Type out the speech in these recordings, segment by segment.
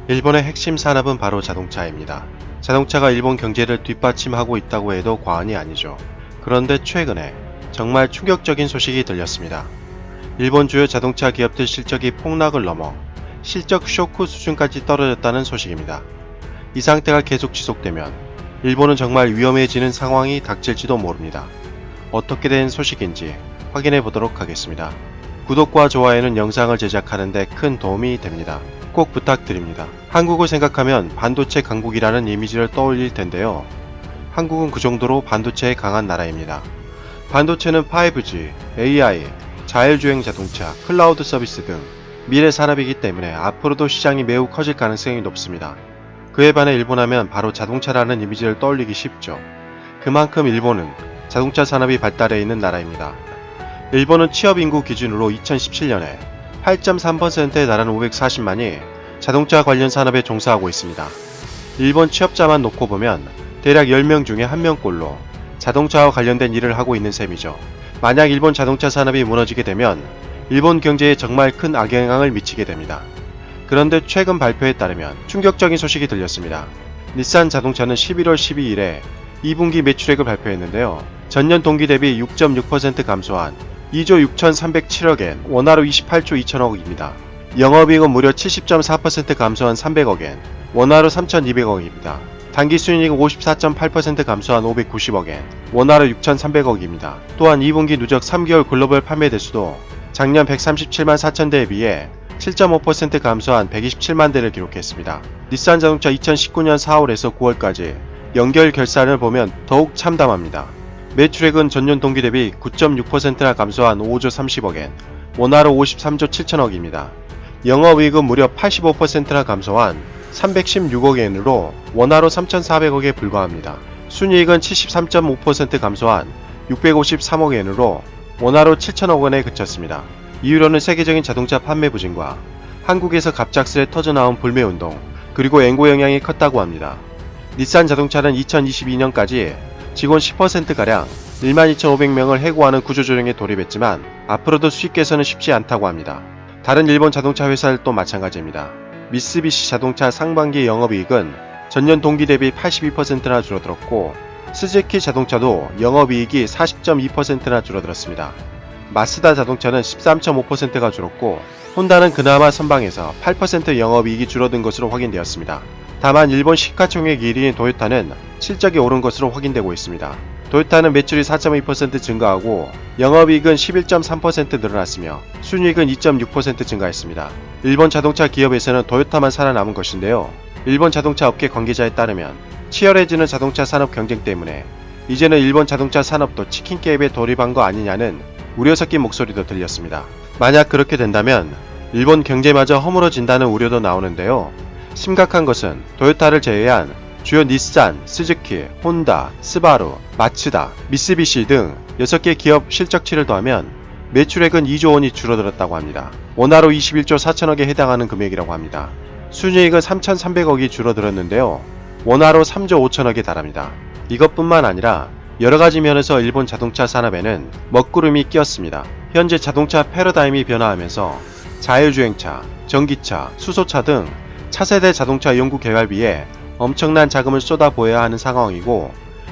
일본의 핵심 산업은 바로 자동차입니다. 자동차가 일본 경제를 뒷받침하고 있다고 해도 과언이 아니죠. 그런데 최근에 정말 충격적인 소식이 들렸습니다. 일본 주요 자동차 기업들 실적이 폭락을 넘어 실적 쇼크 수준까지 떨어졌다는 소식입니다. 이 상태가 계속 지속되면 일본은 정말 위험해지는 상황이 닥칠지도 모릅니다. 어떻게 된 소식인지 확인해 보도록 하겠습니다. 구독과 좋아요는 영상을 제작하는 데 큰 도움이 됩니다. 꼭 부탁드립니다. 한국을 생각하면 반도체 강국이라는 이미지를 떠올릴 텐데요. 한국은 그 정도로 반도체에 강한 나라입니다. 반도체는 5G, AI, 자율주행 자동차, 클라우드 서비스 등 미래 산업이기 때문에 앞으로도 시장이 매우 커질 가능성이 높습니다. 그에 반해 일본하면 바로 자동차라는 이미지를 떠올리기 쉽죠. 그만큼 일본은 자동차 산업이 발달해 있는 나라입니다. 일본은 취업인구 기준으로 2017년에 8.3%에 달하는 540만이 자동차 관련 산업에 종사하고 있습니다. 일본 취업자만 놓고 보면 대략 10명 중에 1명꼴로 자동차와 관련된 일을 하고 있는 셈이죠. 만약 일본 자동차 산업이 무너지게 되면 일본 경제에 정말 큰 악영향을 미치게 됩니다. 그런데 최근 발표에 따르면 충격적인 소식이 들렸습니다. 닛산 자동차는 11월 12일에 2분기 매출액을 발표했는데요. 전년 동기 대비 6.6% 감소한 2조 6,307억엔, 원화로 28조 2천억입니다. 영업이익은 무려 70.4% 감소한 300억엔, 원화로 3,200억입니다. 당기순이익은 54.8% 감소한 590억엔, 원화로 6,300억입니다. 또한 2분기 누적 3개월 글로벌 판매 대수도 작년 137만 4천대에 비해 7.5% 감소한 127만 대를 기록했습니다. 닛산 자동차 2019년 4월에서 9월까지 연결 결산을 보면 더욱 참담합니다. 매출액은 전년 동기 대비 9.6%나 감소한 5조 30억엔, 원화로 53조 7천억입니다. 영업이익은 무려 85%나 감소한 316억엔으로 원화로 3,400억에 불과합니다. 순이익은 73.5% 감소한 653억엔으로 원화로 7천억원에 그쳤습니다. 이유로는 세계적인 자동차 판매 부진과 한국에서 갑작스레 터져나온 불매운동, 그리고 엔고 영향이 컸다고 합니다. 닛산 자동차는 2022년까지 직원 10%가량 12,500명을 해고하는 구조조정에 돌입했지만 앞으로도 수익 개선은 쉽지 않다고 합니다. 다른 일본 자동차 회사들도 마찬가지입니다. 미쓰비시 자동차 상반기 영업이익은 전년 동기 대비 82%나 줄어들었고, 스즈키 자동차도 영업이익이 40.2%나 줄어들었습니다. 마쓰다 자동차는 13.5%가 줄었고, 혼다는 그나마 선방에서 8% 영업이익이 줄어든 것으로 확인되었습니다. 다만 일본 시가총액 1위인 도요타는 실적이 오른 것으로 확인되고 있습니다. 도요타는 매출이 4.2% 증가하고 영업이익은 11.3% 늘어났으며 순이익은 2.6% 증가했습니다. 일본 자동차 기업에서는 도요타만 살아남은 것인데요. 일본 자동차 업계 관계자에 따르면 치열해지는 자동차 산업 경쟁 때문에 이제는 일본 자동차 산업도 치킨 게임에 돌입한 거 아니냐는 우려 섞인 목소리도 들렸습니다. 만약 그렇게 된다면 일본 경제마저 허물어진다는 우려도 나오는데요. 심각한 것은 도요타를 제외한 주요 닛산, 스즈키, 혼다, 스바루, 마츠다, 미쓰비시 등 6개 기업 실적치를 더하면 매출액은 2조 원이 줄어들었다고 합니다. 원화로 21조 4천억에 해당하는 금액이라고 합니다. 순이익은 3,300억이 줄어들었는데요. 원화로 3조 5천억에 달합니다. 이것뿐만 아니라 여러가지 면에서 일본 자동차 산업에는 먹구름이 끼었습니다. 현재 자동차 패러다임이 변화하면서 자율주행차, 전기차, 수소차 등 차세대 자동차 연구 개발비에 엄청난 자금을 쏟아부어야 하는 상황이고,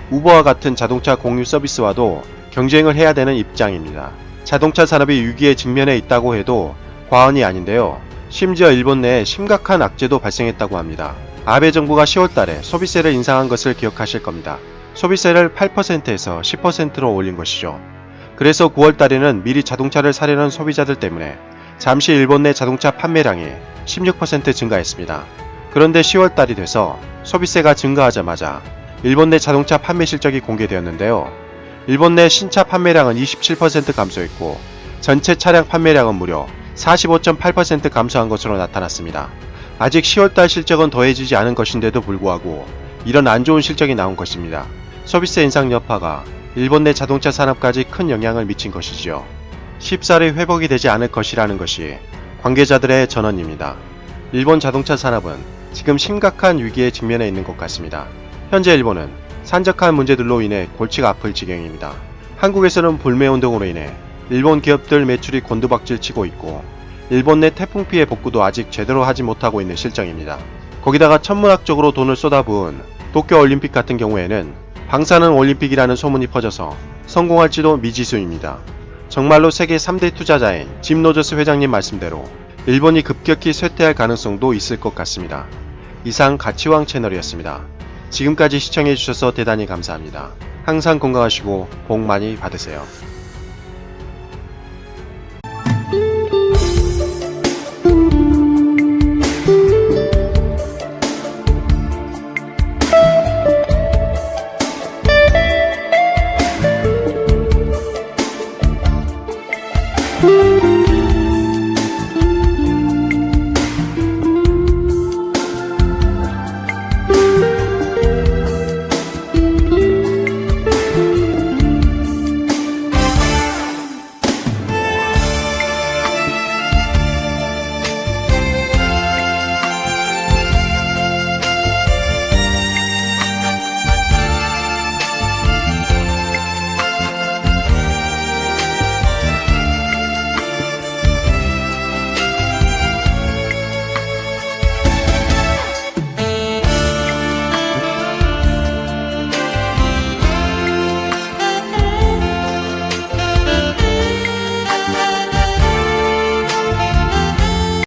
우버와 같은 자동차 공유 서비스와도 경쟁을 해야 되는 입장입니다. 자동차 산업이 위기에 직면해 있다고 해도 과언이 아닌데요. 심지어 일본 내에 심각한 악재도 발생했다고 합니다. 아베 정부가 10월달에 소비세를 인상한 것을 기억하실 겁니다. 소비세를 8%에서 10%로 올린 것이죠. 그래서 9월달에는 미리 자동차를 사려는 소비자들 때문에 잠시 일본 내 자동차 판매량이 16% 증가했습니다. 그런데 10월달이 돼서 소비세가 증가하자마자 일본 내 자동차 판매 실적이 공개되었는데요. 일본 내 신차 판매량은 27% 감소했고 전체 차량 판매량은 무려 45.8% 감소한 것으로 나타났습니다. 아직 10월달 실적은 더해지지 않은 것인데도 불구하고 이런 안 좋은 실적이 나온 것입니다. 소비세 인상 여파가 일본 내 자동차 산업까지 큰 영향을 미친 것이지요. 쉽사리 회복이 되지 않을 것이라는 것이 관계자들의 전언입니다. 일본 자동차 산업은 지금 심각한 위기에 직면해 있는 것 같습니다. 현재 일본은 산적한 문제들로 인해 골치가 아플 지경입니다. 한국에서는 불매운동으로 인해 일본 기업들 매출이 곤두박질 치고 있고, 일본 내 태풍 피해 복구도 아직 제대로 하지 못하고 있는 실정입니다. 거기다가 천문학적으로 돈을 쏟아부은 도쿄올림픽 같은 경우에는 방사능 올림픽이라는 소문이 퍼져서 성공할지도 미지수입니다. 정말로 세계 3대 투자자인 짐 로저스 회장님 말씀대로 일본이 급격히 쇠퇴할 가능성도 있을 것 같습니다. 이상 가치왕 채널이었습니다. 지금까지 시청해주셔서 대단히 감사합니다. 항상 건강하시고 복 많이 받으세요.